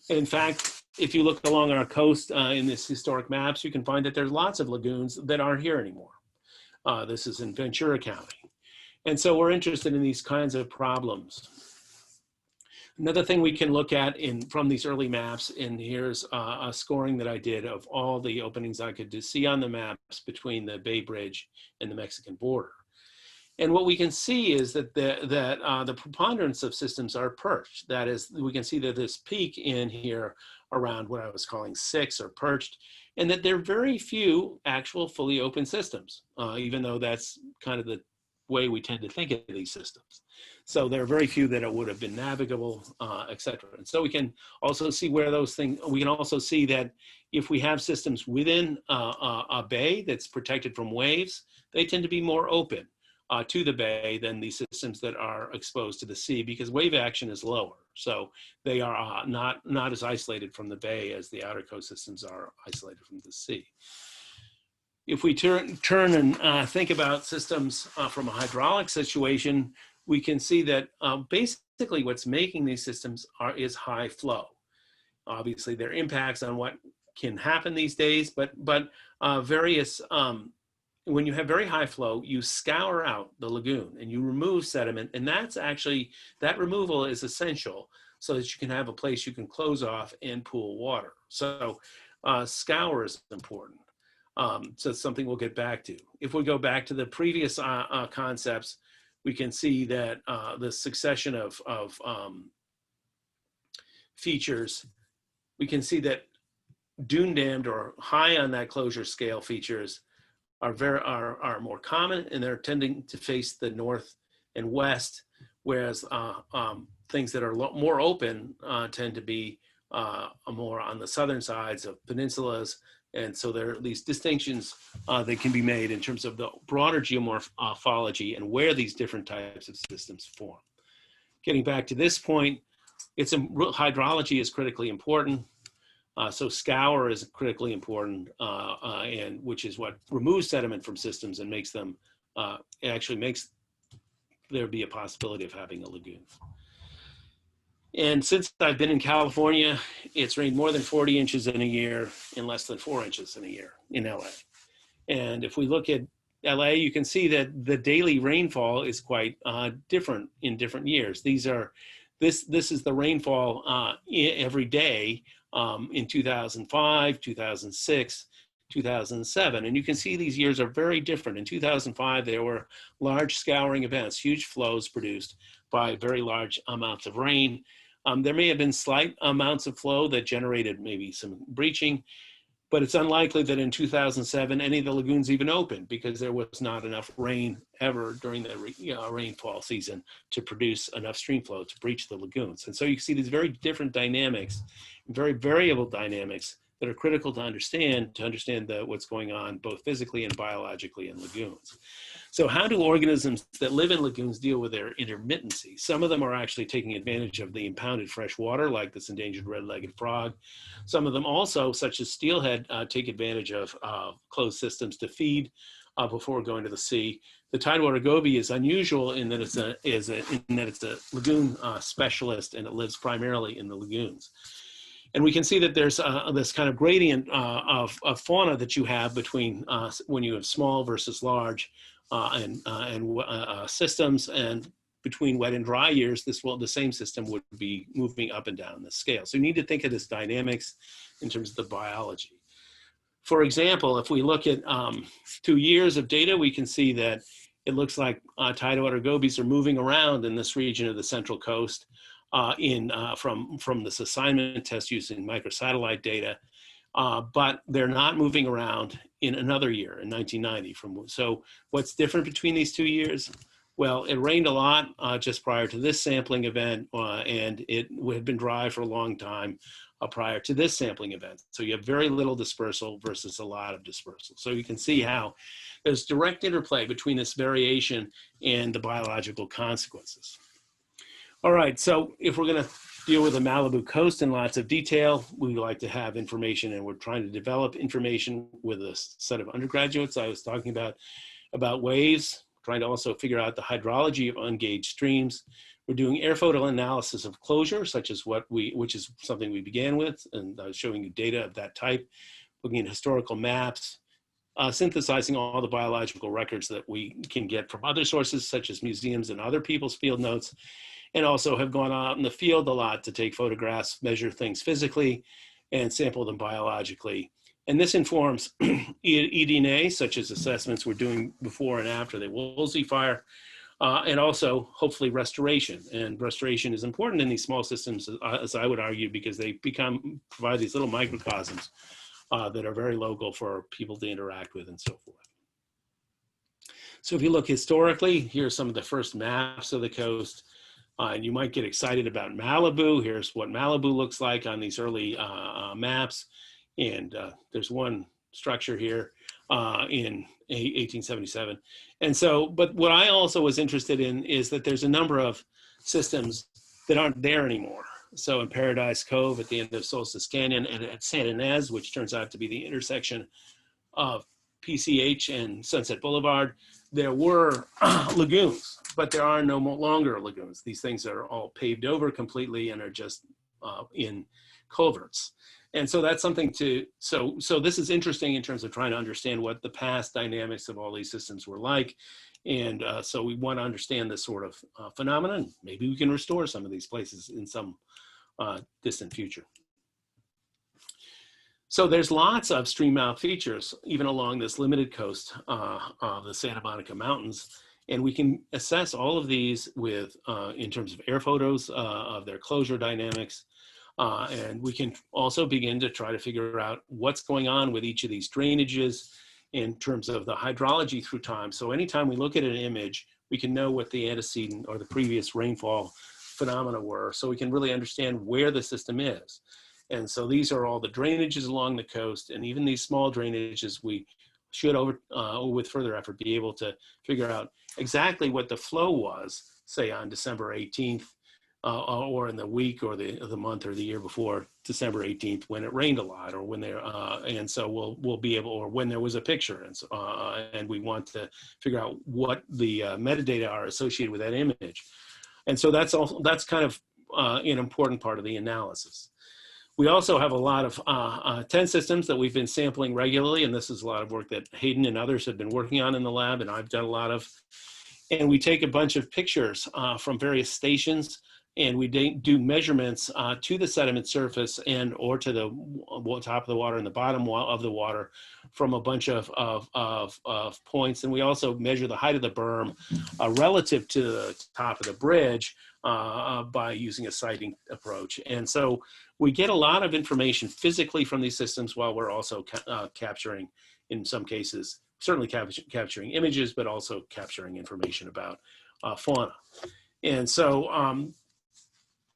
In fact, if you look along our coast in this historic maps, you can find that there's lots of lagoons that aren't here anymore. This is in Ventura County. And so we're interested in these kinds of problems. Another thing we can look at from these early maps, and here's a scoring that I did of all the openings I could see on the maps between the Bay Bridge and the Mexican border. And what we can see is that the preponderance of systems are perched. That is, we can see that this peak in here around what I was calling 6 are perched, and that there are very few actual fully open systems, even though that's kind of the way we tend to think of these systems. So there are very few that it would have been navigable, et cetera. And so we can also see where those things, we can also see that if we have systems within a bay that's protected from waves, they tend to be more open to the bay than the systems that are exposed to the sea, because wave action is lower. So they are not as isolated from the bay as the outer coast systems are isolated from the sea. If we turn and think about systems from a hydraulic situation, we can see that basically what's making these systems is high flow. Obviously, there are impacts on what can happen these days, but when you have very high flow, you scour out the lagoon and you remove sediment, and that removal is essential so that you can have a place you can close off and pool water. So scour is important. So it's something we'll get back to. If we go back to the previous concepts, we can see that the succession of features, we can see that dune dammed or high on that closure scale features are more common, and they're tending to face the north and west, whereas things that are more open tend to be more on the southern sides of peninsulas. And so there are these distinctions that can be made in terms of the broader geomorphology and where these different types of systems form. Getting back to this point, hydrology is critically important. So scour is critically important, and which is what removes sediment from systems and makes them, it actually makes there be a possibility of having a lagoon. And since I've been in California, it's rained more than 40 inches in a year and less than 4 inches in a year in LA. And if we look at LA, you can see that the daily rainfall is quite different in different years. This is the rainfall every day in 2005, 2006, 2007. And you can see these years are very different. In 2005, there were large scouring events, huge flows produced by very large amounts of rain. There may have been slight amounts of flow that generated maybe some breaching, but it's unlikely that in 2007 any of the lagoons even opened, because there was not enough rain ever during the rainfall season to produce enough stream flow to breach the lagoons. And so you see these very different dynamics, very variable dynamics that are critical to understand what's going on both physically and biologically in lagoons. So how do organisms that live in lagoons deal with their intermittency? Some of them are actually taking advantage of the impounded fresh water, like this endangered red-legged frog. Some of them also, such as steelhead, take advantage of closed systems to feed before going to the sea. The tidewater goby is unusual in that it's a lagoon specialist, and it lives primarily in the lagoons. And we can see that there's this kind of gradient of fauna that you have between when you have small versus large systems, and between wet and dry years, the same system would be moving up and down the scale. So you need to think of this dynamics in terms of the biology. For example, if we look at 2 years of data, we can see that it looks like tidewater gobies are moving around in this region of the Central Coast from this assignment test using microsatellite data, but they're not moving around in another year, in 1990. So what's different between these 2 years? Well, it rained a lot just prior to this sampling event, and it had been dry for a long time prior to this sampling event. So you have very little dispersal versus a lot of dispersal. So you can see how there's direct interplay between this variation and the biological consequences. All right, so if we're going to deal with the Malibu Coast in lots of detail, we like to have information, and we're trying to develop information with a set of undergraduates. I was talking about waves, trying to also figure out the hydrology of ungauged streams. We're doing air photo analysis of closure, which is something we began with, and I was showing you data of that type, looking at historical maps, synthesizing all the biological records that we can get from other sources, such as museums and other people's field notes, and also have gone out in the field a lot to take photographs, measure things physically, and sample them biologically. And this informs eDNA, such as assessments we're doing before and after the Woolsey fire, and also hopefully restoration. And restoration is important in these small systems, as I would argue, because they provide these little microcosms that are very local for people to interact with and so forth. So if you look historically, here's some of the first maps of the coast. And you might get excited about Malibu. Here's what Malibu looks like on these early maps. And there's one structure here in 1877. And so, but what I also was interested in is that there's a number of systems that aren't there anymore. So in Paradise Cove at the end of Solstice Canyon, and at Santa Ynez, which turns out to be the intersection of PCH and Sunset Boulevard, there were lagoons, but there are no longer lagoons. These things are all paved over completely and are just in culverts. And so that's something so this is interesting in terms of trying to understand what the past dynamics of all these systems were like. And so we want to understand this sort of phenomenon. Maybe we can restore some of these places in some distant future. So there's lots of stream mouth features, even along this limited coast of the Santa Monica Mountains. And we can assess all of these with, in terms of air photos of their closure dynamics. And we can also begin to try to figure out what's going on with each of these drainages in terms of the hydrology through time. So anytime we look at an image, we can know what the antecedent or the previous rainfall phenomena were, so we can really understand where the system is. And so these are all the drainages along the coast, and even these small drainages, we should, with further effort, be able to figure out exactly what the flow was, say on December 18th, or in the week or the month or the year before December 18th, when it rained a lot, or when there, and so we'll be able, or when there was a picture, and so, and we want to figure out what the metadata are associated with that image. And so that's kind of an important part of the analysis. We also have a lot of 10 systems that we've been sampling regularly, and this is a lot of work that Hayden and others have been working on in the lab, and I've done a lot of. And we take a bunch of pictures from various stations, and we do measurements to the sediment surface and or to the top of the water and the bottom of the water from a bunch of points. And we also measure the height of the berm relative to the top of the bridge by using a sighting approach. And so we get a lot of information physically from these systems while we're also capturing, in some cases, certainly capturing images, but also capturing information about fauna. And so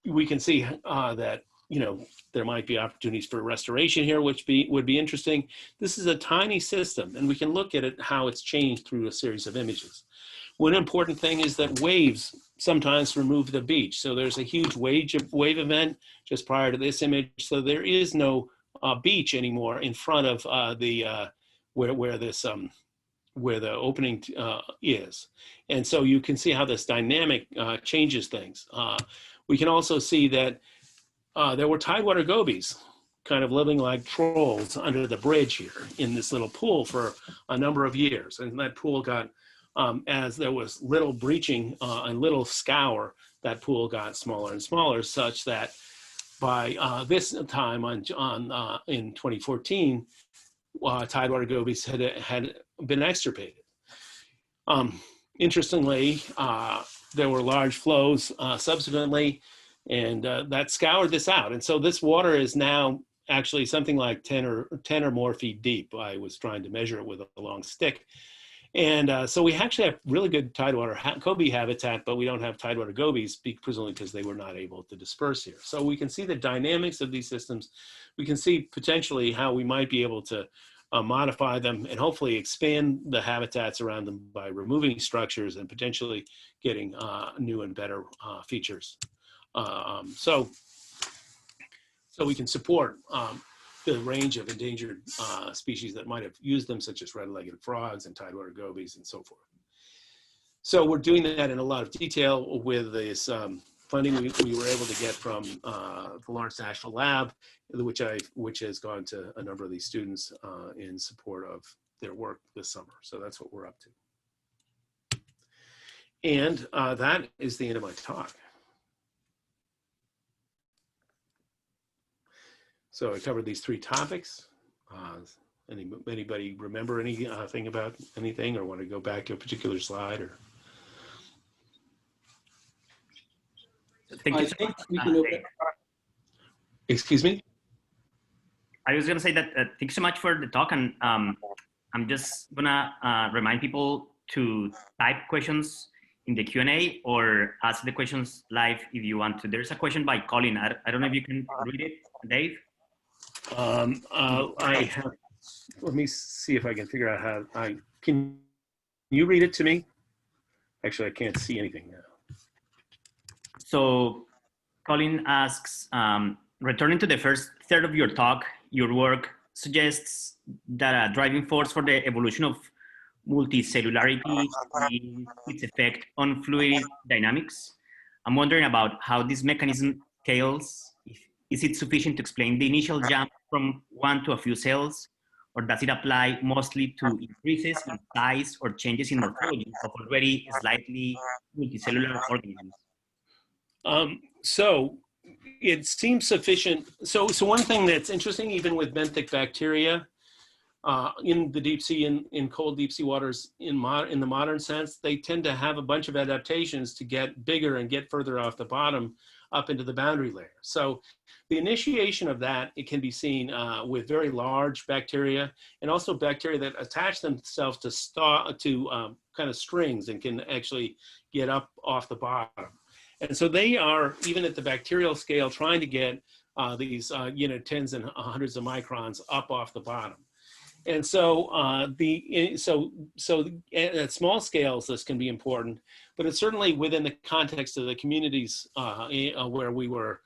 we can see that, you know, there might be opportunities for restoration here, which would be interesting. This is a tiny system, and we can look at it, how it's changed through a series of images. One important thing is that waves sometimes remove the beach. So there's a huge wave event just prior to this image. So there is no beach anymore in front of where the opening is. And so you can see how this dynamic changes things. We can also see that there were tidewater gobies kind of living like trolls under the bridge here in this little pool for a number of years. And that pool got, as there was little breaching and little scour, that pool got smaller and smaller, such that by this time in 2014, tidewater gobies had been extirpated. Interestingly, there were large flows subsequently, and that scoured this out. And so this water is now actually something like 10 or more feet deep. I was trying to measure it with a long stick. And so we actually have really good tidewater goby habitat, but we don't have tidewater gobies, presumably because they were not able to disperse here. So we can see the dynamics of these systems. We can see potentially how we might be able to modify them and hopefully expand the habitats around them by removing structures and potentially getting new and better features. So we can support the range of endangered species that might have used them, such as red-legged frogs and tidewater gobies and so forth. So we're doing that in a lot of detail with this funding we were able to get from the Lawrence National Lab, which has gone to a number of these students in support of their work this summer. So that's what we're up to. And that is the end of my talk. So I covered these 3 topics. Anybody remember anything about anything, or want to go back to a particular slide? Or thank you so much. Excuse me? I was going to say that thank you so much for the talk, and I'm just going to remind people to type questions in the Q&A or ask the questions live if you want to. There's a question by Colin. I don't know if you can read it, Dave. I have, let me see if I can figure out how can you read it to me? Actually, I can't see anything now. So Colin asks, returning to the first third of your talk, your work suggests that a driving force for the evolution of multicellularity is its effect on fluid dynamics. I'm wondering about how this mechanism scales. Is it sufficient to explain the initial jump from one to a few cells, or does it apply mostly to increases in size or changes in morphology of already slightly multicellular organisms? So it seems sufficient. So one thing that's interesting, even with benthic bacteria in the deep sea, in cold deep sea waters, in the modern sense, they tend to have a bunch of adaptations to get bigger and get further off the bottom up into the boundary layer. So the initiation of that, it can be seen with very large bacteria, and also bacteria that attach themselves to kind of strings and can actually get up off the bottom. And so they are, even at the bacterial scale, trying to get these tens and hundreds of microns up off the bottom. And so at small scales, this can be important, but it's certainly within the context of the communities where we were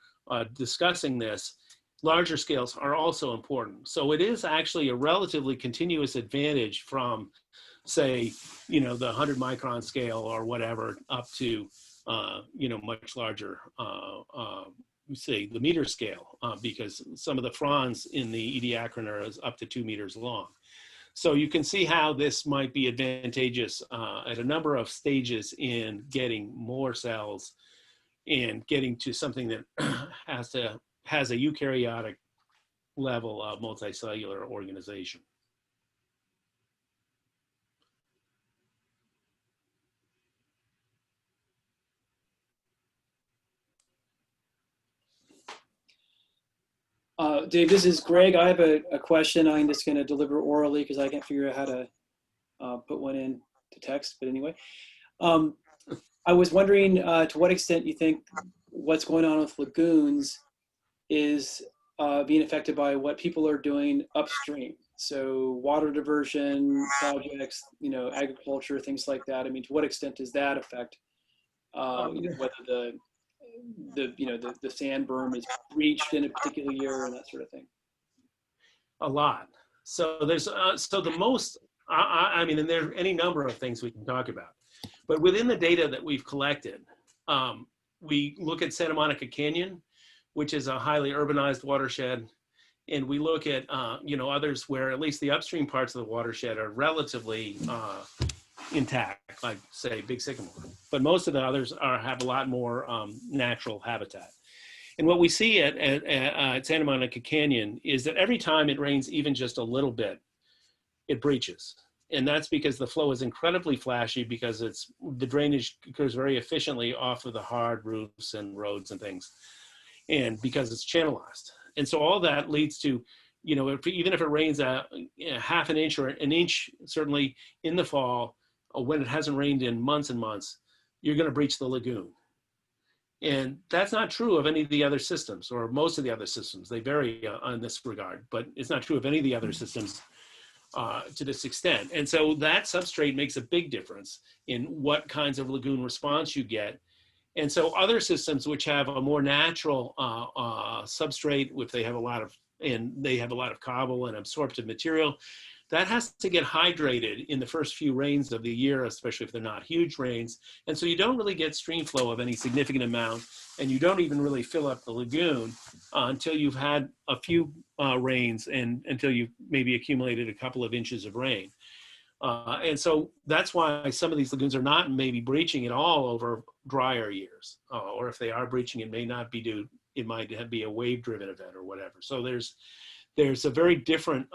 discussing this, larger scales are also important. So it is actually a relatively continuous advantage from, say, the 100 micron scale or whatever up to, much larger, say the meter scale, because some of the fronds in the Ediacaran is up to 2 meters long. So you can see how this might be advantageous at a number of stages in getting more cells and getting to something that has a eukaryotic level of multicellular organization. Dave, this is Greg. I have a question I'm just going to deliver orally because I can't figure out how to put one in to text. But anyway, I was wondering to what extent you think what's going on with lagoons is being affected by what people are doing upstream. So water diversion projects, agriculture, things like that. I mean, to what extent does that affect whether the sand berm is breached in a particular year and that sort of thing? A lot. So there's so the most, I mean, and there are any number of things we can talk about, but within the data that we've collected, we look at Santa Monica Canyon, which is a highly urbanized watershed, and we look at others where at least the upstream parts of the watershed are relatively intact, like say Big Sycamore, but most of the others have a lot more natural habitat. And what we see at Santa Monica Canyon is that every time it rains even just a little bit, it breaches. And that's because the flow is incredibly flashy, because the drainage occurs very efficiently off of the hard roofs and roads and things, and because it's channelized. And so all that leads to even if it rains a half an inch or an inch, certainly in the fall, when it hasn't rained in months and months, you're going to breach the lagoon. And that's not true of any of the other systems, or most of the other systems. They vary on this regard, but it's not true of any of the other systems to this extent. And so that substrate makes a big difference in what kinds of lagoon response you get. And so other systems which have a more natural substrate, if they have a lot of cobble and absorptive material, that has to get hydrated in the first few rains of the year, especially if they're not huge rains. And so you don't really get stream flow of any significant amount, and you don't even really fill up the lagoon until you've had a few rains and until you've maybe accumulated a couple of inches of rain. And so that's why some of these lagoons are not maybe breaching at all over drier years, or if they are breaching, it may not be due, it might be a wave-driven event or whatever. So there's a very different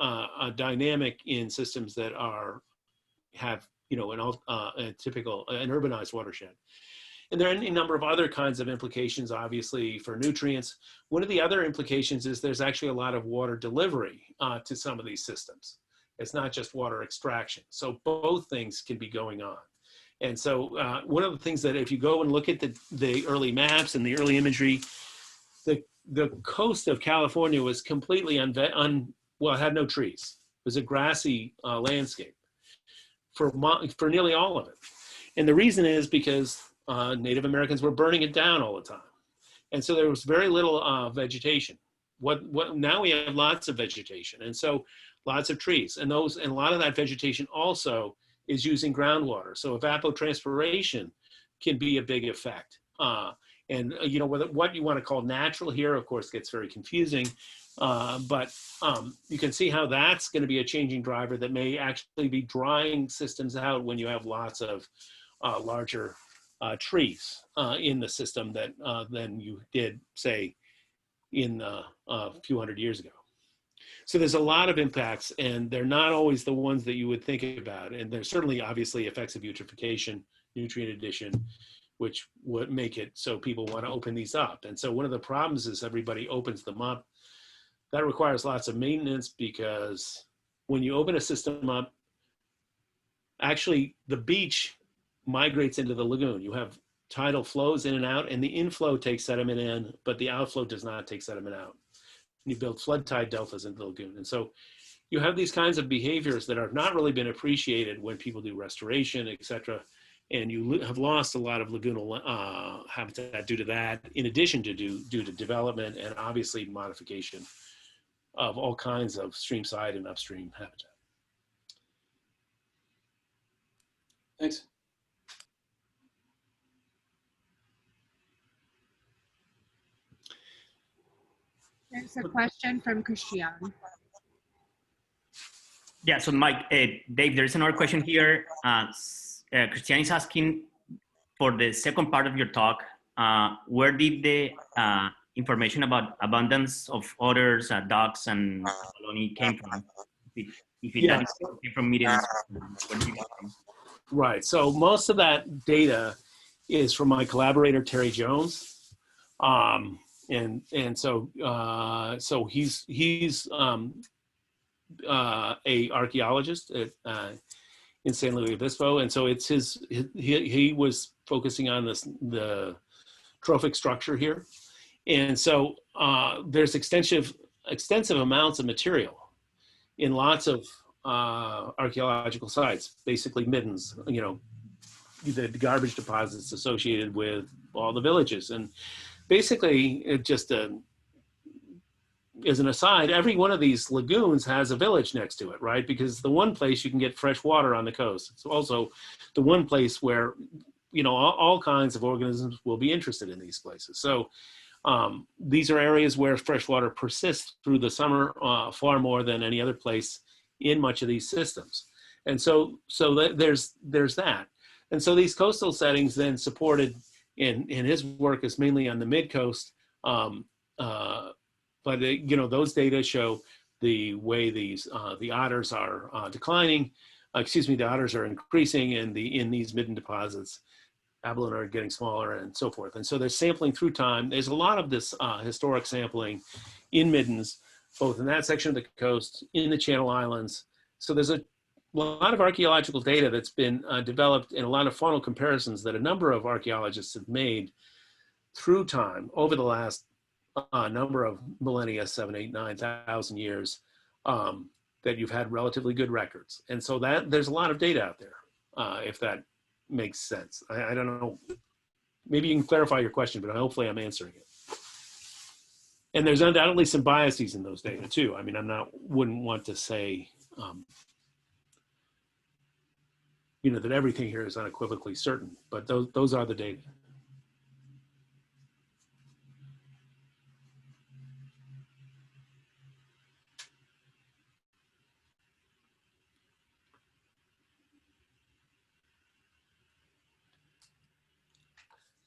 dynamic in systems that have a typical an urbanized watershed. And there are any number of other kinds of implications, obviously, for nutrients. One of the other implications is there's actually a lot of water delivery to some of these systems. It's not just water extraction. So both things can be going on. And so one of the things that if you go and look at the early maps and the early imagery, the coast of California was completely it had no trees. It was a grassy landscape for nearly all of it. And the reason is because Native Americans were burning it down all the time. And so there was very little vegetation. Now we have lots of vegetation. And so lots of trees, and a lot of that vegetation also is using groundwater. So evapotranspiration can be a big effect. And what you want to call natural here, of course, gets very confusing. But you can see how that's going to be a changing driver that may actually be drying systems out when you have lots of larger trees in the system than you did, say, in a few hundred years ago. So there's a lot of impacts, and they're not always the ones that you would think about. And there's certainly obviously effects of eutrophication, nutrient addition, which would make it so people want to open these up. And so one of the problems is everybody opens them up. That requires lots of maintenance, because when you open a system up, actually the beach migrates into the lagoon. You have tidal flows in and out, and the inflow takes sediment in, but the outflow does not take sediment out. You build flood tide deltas into the lagoon. And so you have these kinds of behaviors that have not really been appreciated when people do restoration, et cetera. And you have lost a lot of lagoonal habitat due to that, in addition to due to development and obviously modification of all kinds of streamside and upstream habitat. Thanks. There's a question from Christian. Yeah, so Mike, Dave, there's another question here. Christian is asking, for the second part of your talk, where did the information about abundance of otters, ducks, and abalone came from? If it came from media, where did it come from? Right, so most of that data is from my collaborator, Terry Jones. And so he's a archaeologist in San Luis Obispo, and so it's he was focusing on the trophic structure here, and so there's extensive amounts of material in lots of archaeological sites, basically middens, the garbage deposits associated with all the villages. And basically, it just as an aside, every one of these lagoons has a village next to it, right? Because the one place you can get fresh water on the coast. It's also the one place where, all kinds of organisms will be interested in these places. So these are areas where fresh water persists through the summer far more than any other place in much of these systems. And so there's that. And so these coastal settings then supported, in his work is mainly on the mid-coast, but those data show the way the otters are declining. The otters are increasing, and in these midden deposits, abalone are getting smaller, and so forth. And so they're sampling through time. There's a lot of this historic sampling in middens, both in that section of the coast, in the Channel Islands. So there's a lot of archaeological data that's been developed and a lot of faunal comparisons that a number of archaeologists have made through time over the last number of millennia, 7, 8, 9,000 years, that you've had relatively good records. And so that there's a lot of data out there, if that makes sense. I don't know, maybe you can clarify your question, but hopefully I'm answering it. And there's undoubtedly some biases in those data too. I mean, wouldn't want to say, you know, that everything here is unequivocally certain, but those are the data.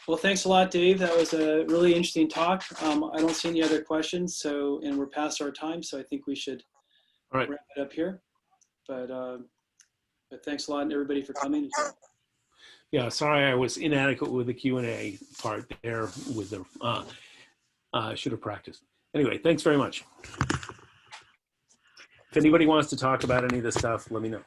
Well, thanks a lot, Dave. That was a really interesting talk. I don't see any other questions, and we're past our time, so I think we should wrap it up here. But thanks a lot, everybody, for coming. Yeah, sorry I was inadequate with the Q&A part there with the, I should have practiced. Anyway, thanks very much. If anybody wants to talk about any of this stuff, let me know.